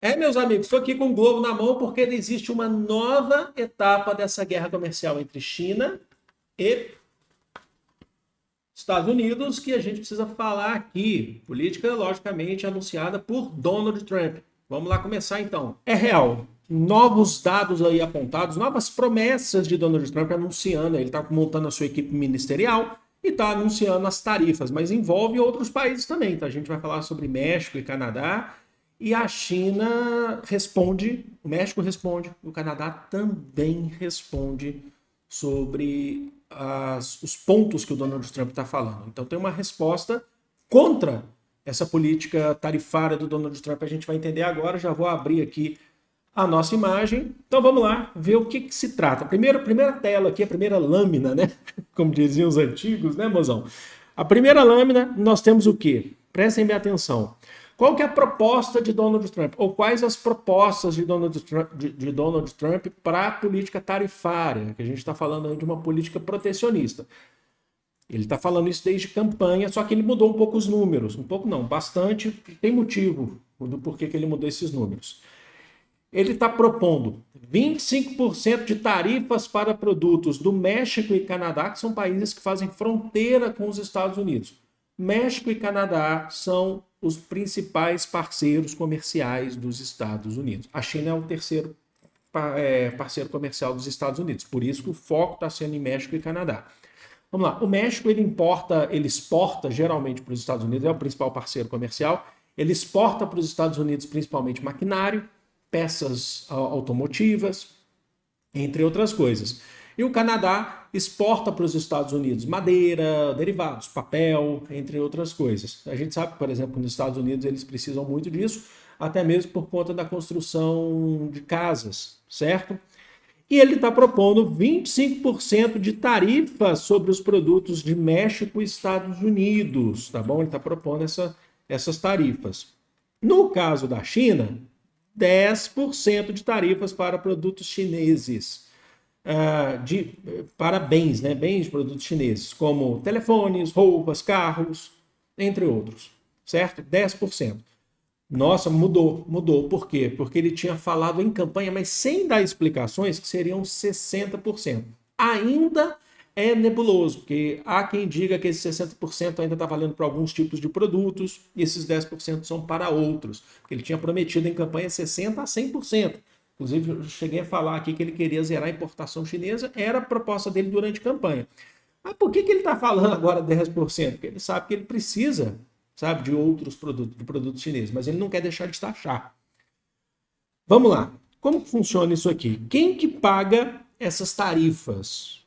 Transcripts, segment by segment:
Meus amigos, estou aqui com o Globo na mão porque existe uma nova etapa dessa guerra comercial entre China e Estados Unidos que a gente precisa falar aqui. Política, logicamente, anunciada por Donald Trump. Vamos lá começar então. É real. Novos dados aí apontados, novas promessas de Donald Trump anunciando. Ele está montando a sua equipe ministerial e está anunciando as tarifas, mas envolve outros países também. Então a gente vai falar sobre México e Canadá. E a China responde, o México responde, o Canadá também responde sobre os pontos que o Donald Trump está falando. Então tem uma resposta contra essa política tarifária do Donald Trump. A gente vai entender agora, já vou abrir aqui a nossa imagem. Então vamos lá ver o que se trata. Primeira tela aqui, a primeira lâmina, né? Como diziam os antigos, né, mozão? A primeira lâmina, nós temos o quê? Prestem bem atenção. Qual que é a proposta de Donald Trump? Ou quais as propostas de Donald Trump para a política tarifária? Que a gente está falando de uma política protecionista. Ele está falando isso desde campanha, só que ele mudou um pouco os números. Um pouco não, bastante. Tem motivo do porquê que ele mudou esses números. Ele está propondo 25% de tarifas para produtos do México e Canadá, que são países que fazem fronteira com os Estados Unidos. México e Canadá são os principais parceiros comerciais dos Estados Unidos. A China é o terceiro parceiro comercial dos Estados Unidos, por isso que o foco está sendo em México e Canadá. Vamos lá, o México ele exporta geralmente para os Estados Unidos, é o principal parceiro comercial, ele exporta para os Estados Unidos principalmente maquinário, peças automotivas, entre outras coisas. E o Canadá exporta para os Estados Unidos madeira, derivados, papel, entre outras coisas. A gente sabe que, por exemplo, nos Estados Unidos eles precisam muito disso, até mesmo por conta da construção de casas, certo? E ele está propondo 25% de tarifas sobre os produtos de México e Estados Unidos, tá bom? Ele está propondo essas tarifas. No caso da China, 10% de tarifas para produtos chineses, para bens, né? Bens de produtos chineses, como telefones, roupas, carros, entre outros, certo? 10%. Nossa, mudou. Por quê? Porque ele tinha falado em campanha, mas sem dar explicações, que seriam 60%. Ainda é nebuloso, porque há quem diga que esse 60% ainda está valendo para alguns tipos de produtos e esses 10% são para outros. Porque ele tinha prometido em campanha 60% a 100%. Inclusive, eu cheguei a falar aqui que ele queria zerar a importação chinesa, era a proposta dele durante a campanha. Mas por que ele está falando agora 10%? Porque ele sabe que ele precisa, sabe, de outros produtos, de produtos chineses, mas ele não quer deixar de taxar. Vamos lá. Como funciona isso aqui? Quem que paga essas tarifas?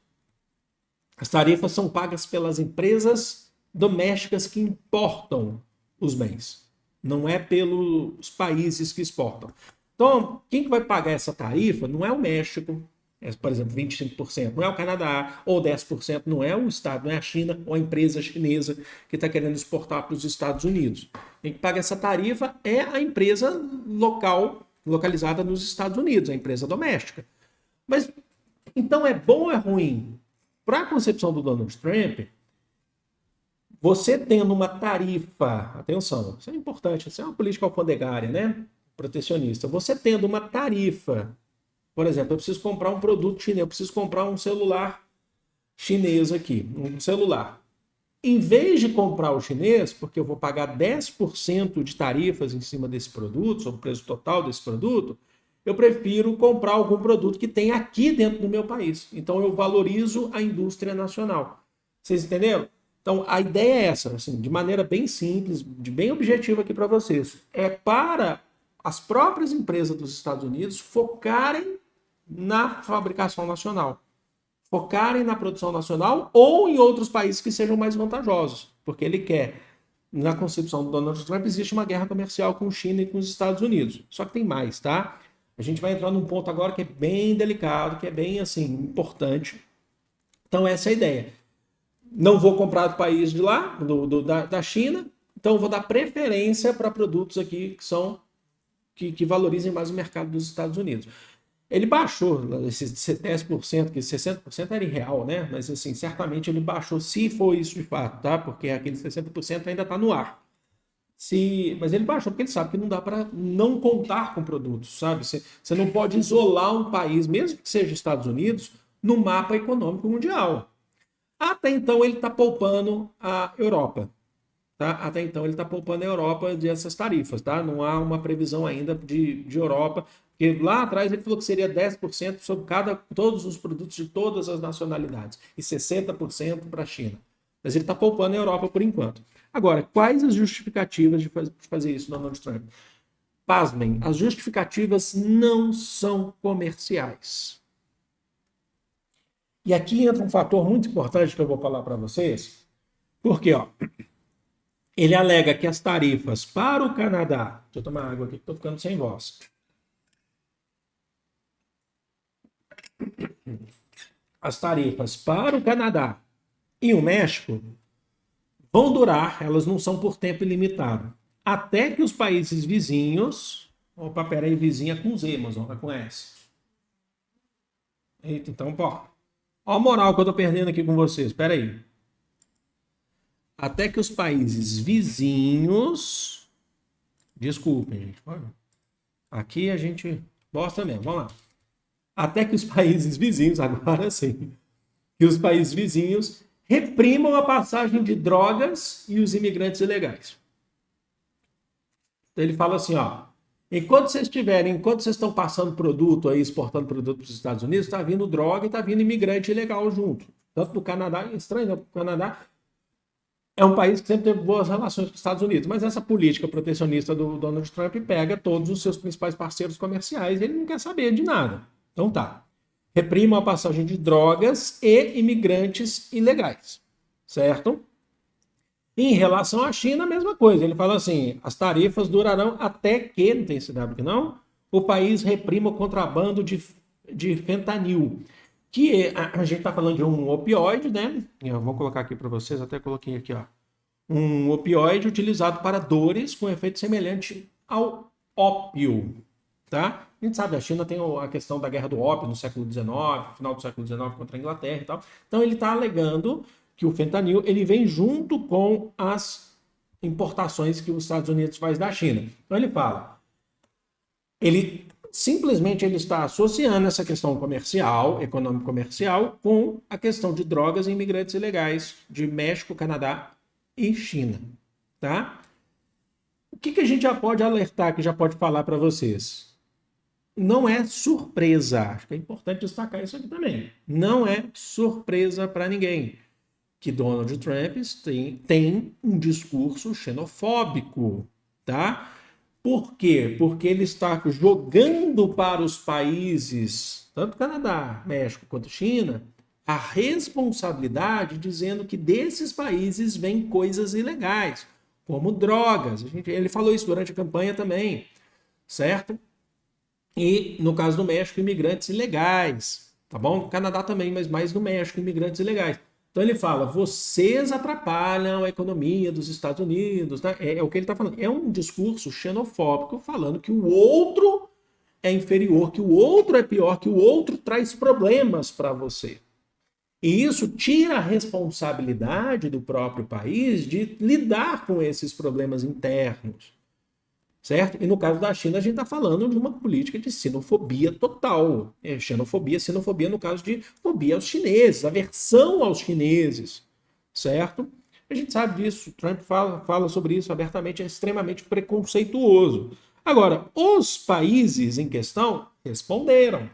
As tarifas são pagas pelas empresas domésticas que importam os bens. Não é pelos países que exportam. Então, quem que vai pagar essa tarifa não é o México, por exemplo, 25%, não é o Canadá, ou 10%, não é o Estado, não é a China ou a empresa chinesa que está querendo exportar para os Estados Unidos. Quem paga essa tarifa é a empresa local, localizada nos Estados Unidos, a empresa doméstica. Mas, então é bom ou é ruim? Para a concepção do Donald Trump, você tendo uma tarifa, atenção, isso é importante, isso é uma política alfandegária, né? Protecionista. Você tendo uma tarifa, por exemplo, eu preciso comprar um produto chinês, eu preciso comprar um celular chinês aqui, um celular. Em vez de comprar o chinês, porque eu vou pagar 10% de tarifas em cima desse produto, sobre o preço total desse produto, eu prefiro comprar algum produto que tem aqui dentro do meu país. Então eu valorizo a indústria nacional. Vocês entenderam? Então a ideia é essa, assim, de maneira bem simples, de bem objetiva aqui para vocês. É para as próprias empresas dos Estados Unidos focarem na fabricação nacional, focarem na produção nacional ou em outros países que sejam mais vantajosos, porque ele quer, na concepção do Donald Trump, existe uma guerra comercial com China e com os Estados Unidos. Só que tem mais, tá? A gente vai entrar num ponto agora que é bem delicado, que é bem, assim, importante. Então essa é a ideia. Não vou comprar do país de lá, da China, então vou dar preferência para produtos aqui que são que valorizem mais o mercado dos Estados Unidos. Ele baixou esses 10%, que 60% era irreal, né? Mas, assim, certamente ele baixou, se for isso de fato, tá? Porque aquele 60% ainda está no ar. Mas ele baixou porque ele sabe que não dá para não contar com produtos, sabe? Você não pode isolar um país, mesmo que seja Estados Unidos, no mapa econômico mundial. Até então ele está poupando a Europa. Tá? Até então ele está poupando a Europa dessas tarifas. Tá? Não há uma previsão ainda de Europa, porque lá atrás ele falou que seria 10% sobre todos os produtos de todas as nacionalidades e 60% para a China. Mas ele está poupando a Europa por enquanto. Agora, quais as justificativas de fazer isso, Donald Trump? Pasmem, as justificativas não são comerciais. E aqui entra um fator muito importante que eu vou falar para vocês, porque ele alega que as tarifas para o Canadá... Deixa eu tomar água aqui que estou ficando sem voz. As tarifas para o Canadá e o México vão durar, elas não são por tempo ilimitado, até que os países vizinhos... Opa, peraí, vizinha com Z, mas não é com S. Eita, então, pô. Olha a moral que eu tô perdendo aqui com vocês, peraí. Até que os países vizinhos... Desculpem, gente. Aqui a gente bosta mesmo, vamos lá. Até que os países vizinhos, agora sim, que os países vizinhos reprimam a passagem de drogas e os imigrantes ilegais. Então ele fala assim, enquanto vocês estão passando produto aí, exportando produto para os Estados Unidos, está vindo droga e está vindo imigrante ilegal junto. Tanto no Canadá, estranho, né? O Canadá é um país que sempre teve boas relações com os Estados Unidos, mas essa política protecionista do Donald Trump pega todos os seus principais parceiros comerciais e ele não quer saber de nada. Então tá. Reprimam a passagem de drogas e imigrantes ilegais, certo? Em relação à China, a mesma coisa. Ele fala assim, as tarifas durarão até que, não tem esse W aqui não, o país reprima o contrabando de fentanil, que a gente está falando de um opioide, né? Eu vou colocar aqui para vocês, até coloquei aqui, um opioide utilizado para dores com efeito semelhante ao ópio, tá? A gente sabe, a China tem a questão da guerra do ópio no século XIX, final do século XIX contra a Inglaterra e tal. Então ele está alegando que o fentanil ele vem junto com as importações que os Estados Unidos faz da China. Então ele fala, ele está associando essa questão comercial, econômico-comercial, com a questão de drogas e imigrantes ilegais de México, Canadá e China, tá? O que a gente já pode alertar, que já pode falar para vocês? Não é surpresa, acho que é importante destacar isso aqui também. Não é surpresa para ninguém que Donald Trump tem um discurso xenofóbico, tá? Por quê? Porque ele está jogando para os países, tanto Canadá, México quanto China, a responsabilidade, dizendo que desses países vêm coisas ilegais, como drogas. Ele falou isso durante a campanha também, certo? E, no caso do México, imigrantes ilegais, tá bom? No Canadá também, mas mais no México, imigrantes ilegais. Então ele fala, vocês atrapalham a economia dos Estados Unidos, tá? É o que ele está falando. É um discurso xenofóbico falando que o outro é inferior, que o outro é pior, que o outro traz problemas para você. E isso tira a responsabilidade do próprio país de lidar com esses problemas internos. Certo? E no caso da China, a gente está falando de uma política de xenofobia total. Xenofobia no caso de fobia aos chineses, aversão aos chineses. Certo? A gente sabe disso, Trump fala sobre isso abertamente, é extremamente preconceituoso. Agora, os países em questão responderam.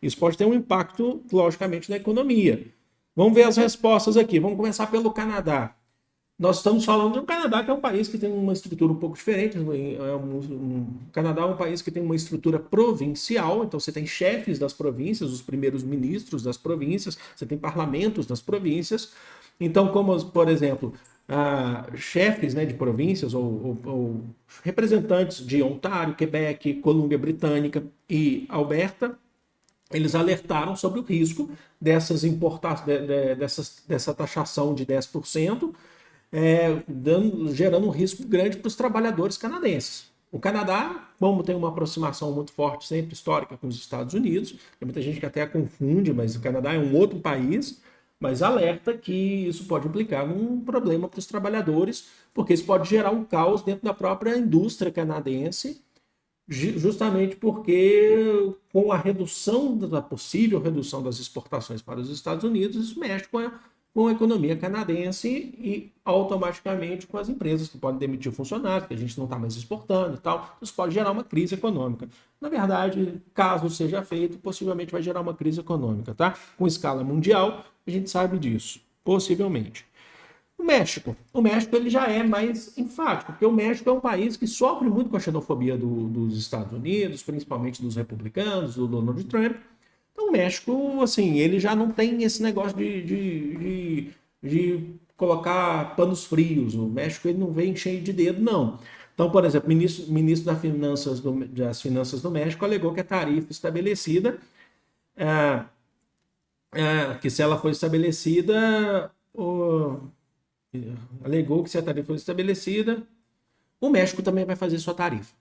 Isso pode ter um impacto, logicamente, na economia. Vamos ver as respostas aqui. Vamos começar pelo Canadá. Nós estamos falando de um Canadá que é um país que tem uma estrutura um pouco diferente. O Canadá é um país que tem uma estrutura provincial, então você tem chefes das províncias, os primeiros ministros das províncias, você tem parlamentos das províncias. Então, como, por exemplo, chefes, né, de províncias ou representantes de Ontário, Quebec, Colômbia Britânica e Alberta, eles alertaram sobre o risco dessas dessa taxação de 10%, gerando um risco grande para os trabalhadores canadenses. O Canadá, como tem uma aproximação muito forte, sempre histórica, com os Estados Unidos, tem muita gente que até confunde, mas o Canadá é um outro país, mas alerta que isso pode implicar num problema para os trabalhadores, porque isso pode gerar um caos dentro da própria indústria canadense, justamente porque com a redução, da possível redução das exportações para os Estados Unidos, isso mexe com a economia canadense e automaticamente com as empresas que podem demitir funcionários, que a gente não está mais exportando e tal. Isso pode gerar uma crise econômica. Na verdade, caso seja feito, possivelmente vai gerar uma crise econômica, tá? Com escala mundial, a gente sabe disso, possivelmente. O México ele já é mais enfático, porque o México é um país que sofre muito com a xenofobia dos Estados Unidos, principalmente dos republicanos, do Donald Trump. Então o México, assim, ele já não tem esse negócio de colocar panos frios. O México ele não vem cheio de dedo, não. Então, por exemplo, o ministro das Finanças do México alegou que a tarifa estabelecida, que se ela for estabelecida, alegou que se a tarifa for estabelecida, o México também vai fazer sua tarifa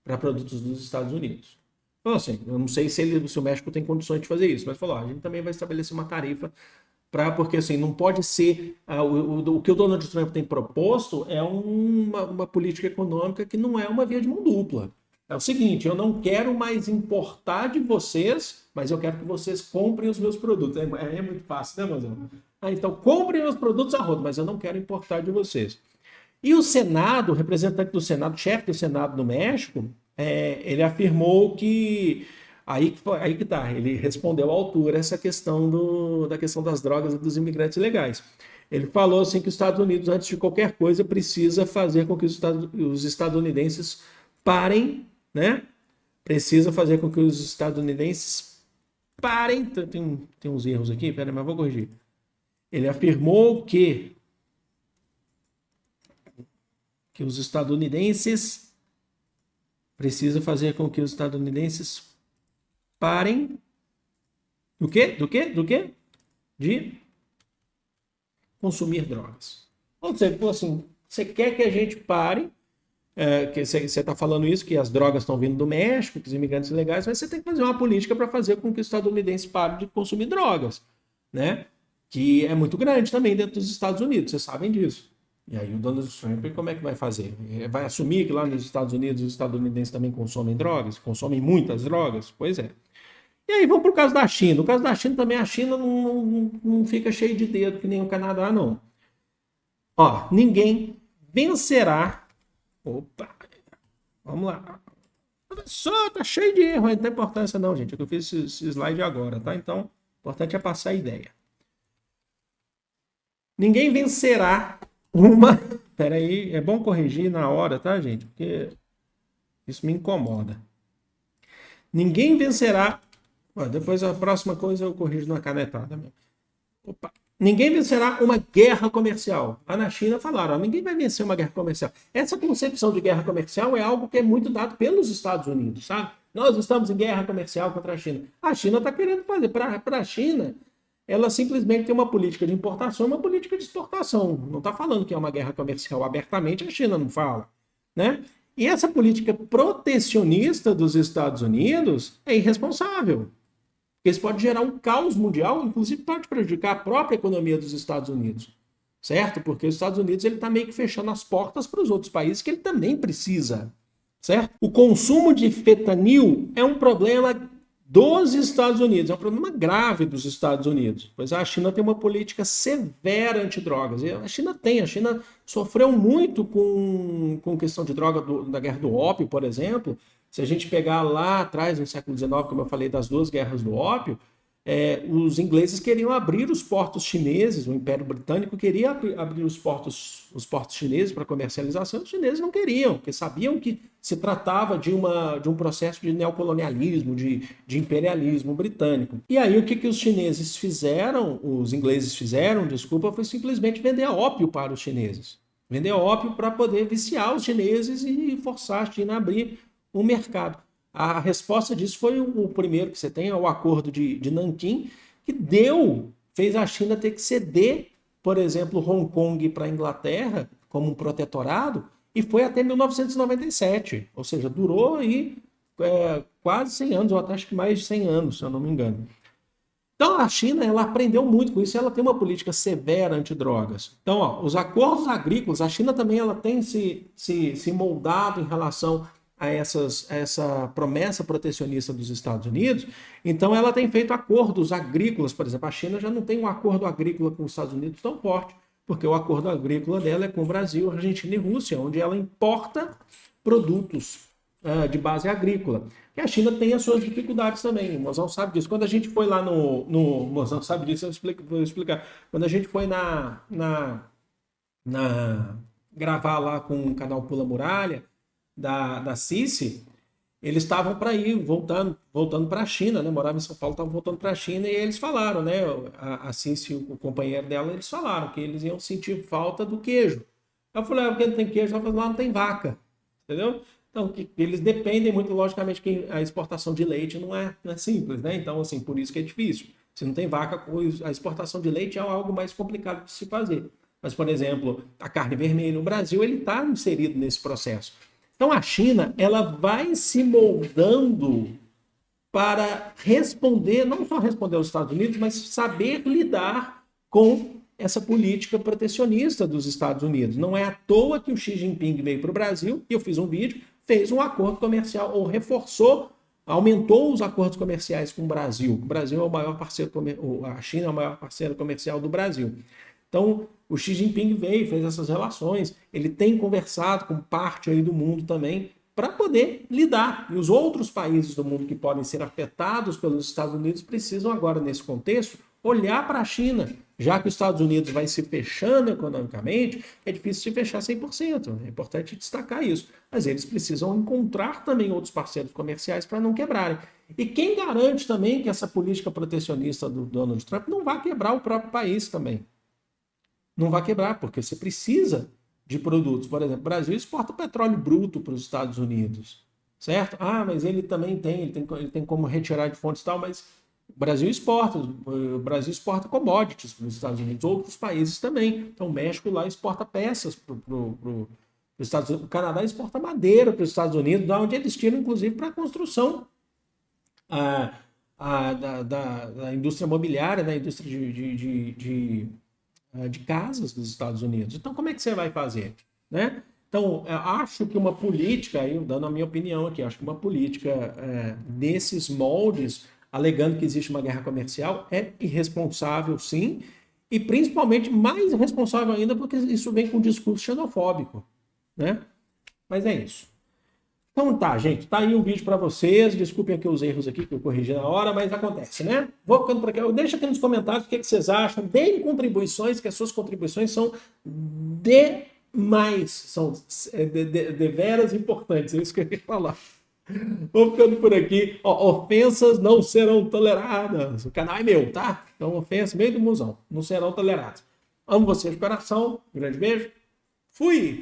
para produtos dos Estados Unidos. Então, assim, eu não sei se o México tem condições de fazer isso, mas falou, a gente também vai estabelecer uma tarifa porque assim, não pode ser. O que o Donald Trump tem proposto é uma política econômica que não é uma via de mão dupla. É o seguinte, eu não quero mais importar de vocês, mas eu quero que vocês comprem os meus produtos. É muito fácil, né, Mazão? Então, comprem meus produtos a rodo, mas eu não quero importar de vocês. E o Senado, o representante do Senado, chefe do Senado do México, ele afirmou que aí que tá, ele respondeu à altura essa questão da questão das drogas e dos imigrantes ilegais. Ele falou assim que os Estados Unidos, antes de qualquer coisa, precisa fazer com que os estadunidenses parem, né? Precisa fazer com que os estadunidenses parem. Tem uns erros aqui, peraí, mas vou corrigir. Ele afirmou que os estadunidenses precisa fazer com que os estadunidenses parem do quê? De consumir drogas. Ou seja, assim, você quer que a gente pare, que você está falando isso, que as drogas estão vindo do México, que os imigrantes ilegais, mas você tem que fazer uma política para fazer com que os estadunidenses parem de consumir drogas, né? Que é muito grande também dentro dos Estados Unidos, vocês sabem disso. E aí o Donald Trump, como é que vai fazer? Vai assumir que lá nos Estados Unidos os estadunidenses também consomem drogas? Consomem muitas drogas? Pois é. E aí vamos para o caso da China. O caso da China também, a China não fica cheio de dedo que nem o Canadá, não. Ó, ninguém vencerá. Opa, vamos lá. Só tá cheio de erro, não tem importância não, gente. É que eu fiz esse slide agora, tá? Então, o importante é passar a ideia. Ninguém vencerá uma... Peraí, é bom corrigir na hora, tá, gente? Porque isso me incomoda. Ninguém vencerá... Depois a próxima coisa eu corrijo na canetada mesmo. Opa. Ninguém vencerá uma guerra comercial. Lá na China falaram, ninguém vai vencer uma guerra comercial. Essa concepção de guerra comercial é algo que é muito dado pelos Estados Unidos, sabe? Nós estamos em guerra comercial contra a China. A China está querendo fazer. Para a China, ela simplesmente tem uma política de importação e uma política de exportação. Não está falando que é uma guerra comercial abertamente, a China não fala, né? E essa política protecionista dos Estados Unidos é irresponsável. Porque isso pode gerar um caos mundial, inclusive pode prejudicar a própria economia dos Estados Unidos, certo? Porque os Estados Unidos ele está meio que fechando as portas para os outros países que ele também precisa, certo? O consumo de fentanil é um problema dos Estados Unidos, é um problema grave dos Estados Unidos, pois a China tem uma política severa antidrogas. A China sofreu muito com questão de droga da guerra do ópio, por exemplo. Se a gente pegar lá atrás, no século XIX, como eu falei, das duas guerras do ópio, os ingleses queriam abrir os portos chineses, o Império Britânico queria abrir os portos chineses para comercialização, os chineses não queriam, porque sabiam que se tratava de um processo de neocolonialismo, de imperialismo britânico. E aí o que os ingleses fizeram, foi simplesmente vender ópio para os chineses. Vender ópio para poder viciar os chineses e forçar a China a abrir o mercado. A resposta disso foi o primeiro que você tem, é o acordo de Nanquim, que fez a China ter que ceder, por exemplo, Hong Kong para a Inglaterra como um protetorado, e foi até 1997, ou seja, durou aí quase 100 anos, ou até acho que mais de 100 anos, se eu não me engano. Então, a China, ela aprendeu muito com isso, ela tem uma política severa antidrogas. Então, ó, os acordos agrícolas, a China também ela tem se moldado em relação a essa promessa protecionista dos Estados Unidos. Então, ela tem feito acordos agrícolas, por exemplo, a China já não tem um acordo agrícola com os Estados Unidos tão forte, porque o acordo agrícola dela é com o Brasil, Argentina e Rússia, onde ela importa produtos de base agrícola. E a China tem as suas dificuldades também, o Mozão sabe disso. Quando a gente foi lá no Mozão sabe disso, vou explicar. Quando a gente foi gravar lá com o canal Pula Muralha, da Cici, eles estavam para ir, voltando para a China, né? Moravam em São Paulo, estavam voltando para a China e eles falaram, né? A Cici, o companheiro dela, eles falaram que eles iam sentir falta do queijo. Eu falei, porque não tem queijo? Ela falou, lá não tem vaca, entendeu? Então, eles dependem muito, logicamente, que a exportação de leite não é simples, né? Então, assim, por isso que é difícil. Se não tem vaca, a exportação de leite é algo mais complicado de se fazer. Mas, por exemplo, a carne vermelha no Brasil, ele está inserido nesse processo. Então, a China, ela vai se moldando para responder, não só responder aos Estados Unidos, mas saber lidar com essa política protecionista dos Estados Unidos. Não é à toa que o Xi Jinping veio para o Brasil, e eu fiz um vídeo, fez um acordo comercial, ou reforçou, aumentou os acordos comerciais com o Brasil. O Brasil é o maior parceiro, a China é o maior parceiro comercial do Brasil. Então, o Xi Jinping veio, fez essas relações, ele tem conversado com parte aí do mundo também, para poder lidar. E os outros países do mundo que podem ser afetados pelos Estados Unidos precisam agora, nesse contexto, olhar para a China. Já que os Estados Unidos vai se fechando economicamente, é difícil se fechar 100%. É importante destacar isso. Mas eles precisam encontrar também outros parceiros comerciais para não quebrarem. E quem garante também que essa política protecionista do Donald Trump não vai quebrar o próprio país também? Não vai quebrar, porque você precisa de produtos. Por exemplo, o Brasil exporta petróleo bruto para os Estados Unidos, certo? Ah, mas ele também tem como retirar de fontes e tal, mas o Brasil exporta commodities para os Estados Unidos, outros países também. Então, o México lá exporta peças para os Estados Unidos. O Canadá exporta madeira para os Estados Unidos, da onde eles tiram, inclusive, para a construção da indústria imobiliária, da indústria de casas dos Estados Unidos. Então, como é que você vai fazer? Né? Então, acho que uma política, aí, dando a minha opinião aqui, acho que uma política nesses moldes, alegando que existe uma guerra comercial, é irresponsável, sim, e principalmente mais irresponsável ainda porque isso vem com um discurso xenofóbico, né? Mas é isso. Então tá, gente, tá aí o vídeo para vocês, desculpem aqui os erros aqui que eu corrigi na hora, mas acontece, né? Vou ficando por aqui, deixa aqui nos comentários o que vocês acham, deem contribuições, que as suas contribuições são demais, são deveras importantes, é isso que eu ia falar. Vou ficando por aqui. Ó, ofensas não serão toleradas. O canal é meu, tá? Então, ofensas meio do musão. Não serão toleradas. Amo vocês de coração. Grande beijo. Fui!